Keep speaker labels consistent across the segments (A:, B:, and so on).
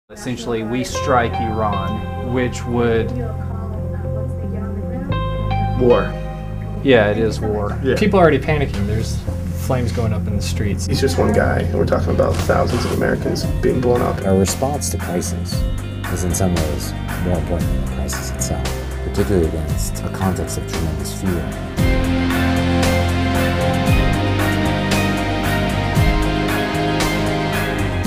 A: Essentially, we strike Iran, which would...
B: War.
A: Yeah, it is war.
B: Yeah.
C: People are already panicking. There's flames going up in the streets.
B: He's just one guy, and we're talking about thousands of Americans being blown up.
D: Our response to crisis is in some ways more important than the crisis itself, particularly against a context of tremendous fear.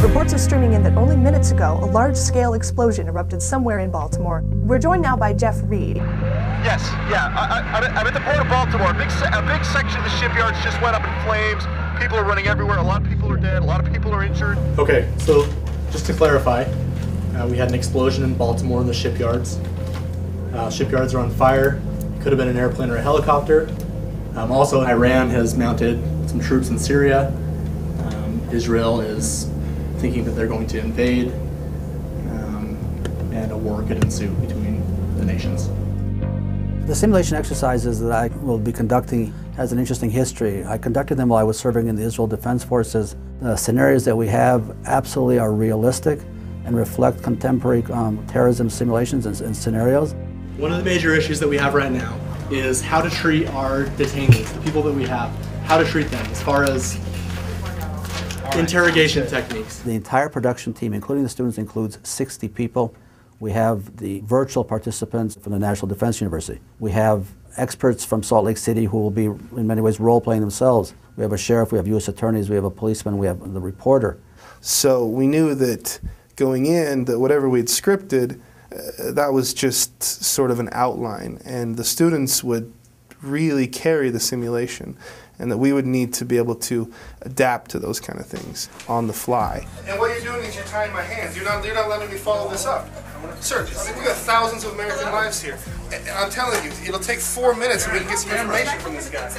E: Reports are streaming in that only minutes ago, a large-scale explosion erupted somewhere in Baltimore. We're joined now by Jeff Reed.
F: Yes, yeah, I'm at the port of Baltimore. A big section of the shipyards just went up in flames. People are running everywhere. A lot of people are dead. A lot of people are injured.
G: Okay, so just to clarify, we had an explosion in Baltimore in the shipyards. Shipyards are on fire. It could have been an airplane or a helicopter. Also, Iran has mounted some troops in Syria. Israel is thinking that they're going to invade, and a war could ensue between the nations.
H: The simulation exercises that I will be conducting has an interesting history. I conducted them while I was serving in the Israel Defense Forces. The scenarios that we have absolutely are realistic and reflect contemporary terrorism simulations and scenarios.
G: One of the major issues that we have right now is how to treat our detainees, the people that we have, how to treat them as far as interrogation techniques.
H: The entire production team, including the students, includes 60 people. We have the virtual participants from the National Defense University. We have experts from Salt Lake City who will be, in many ways, role-playing themselves. We have a sheriff, we have U.S. attorneys, we have a policeman, we have the reporter.
B: So we knew that going in, that whatever we'd scripted, that was just sort of an outline, and the students would really carry the simulation, and that we would need to be able to adapt to those kind of things on the fly.
I: And what you're doing is you're tying my hands. You're not letting me follow this up. Sir, I mean, we got thousands of American lives here. And I'm telling you, it'll take 4 minutes and we can get some information from this guy.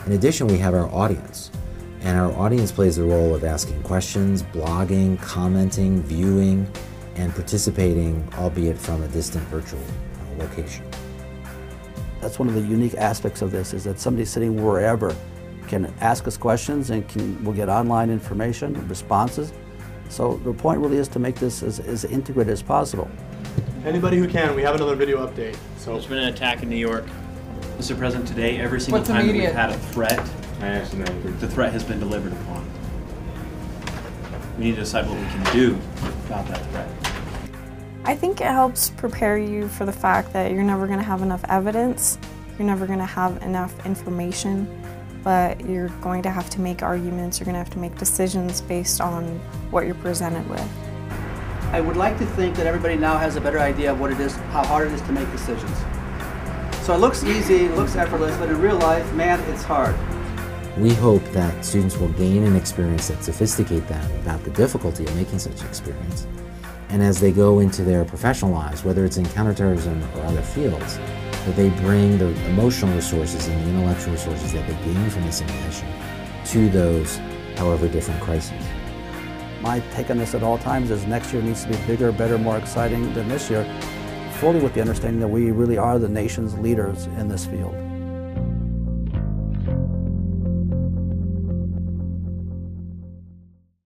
D: In addition, we have our audience, and our audience plays the role of asking questions, blogging, commenting, viewing, and participating, albeit from a distant virtual location.
H: That's one of the unique aspects of this, is that somebody sitting wherever can ask us questions and we'll get online information and responses. So the point really is to make this as integrated as possible.
G: Anybody who can, we have another video update. So
J: there's been an attack in New York. Mr. President, today, every single time that we've had a threat, the threat has been delivered upon. We need to decide what we can do about that threat.
K: I think it helps prepare you for the fact that you're never going to have enough evidence, you're never going to have enough information, but you're going to have to make arguments, you're going to have to make decisions based on what you're presented with.
L: I would like to think that everybody now has a better idea of what it is, how hard it is to make decisions. So it looks easy, it looks effortless, but in real life, man, it's hard.
D: We hope that students will gain an experience that sophisticates them about the difficulty of making such an experience. And as they go into their professional lives, whether it's in counterterrorism or other fields, that they bring the emotional resources and the intellectual resources that they gain from the simulation to those, however different, crises.
H: My take on this at all times is next year needs to be bigger, better, more exciting than this year, fully with the understanding that we really are the nation's leaders in this field.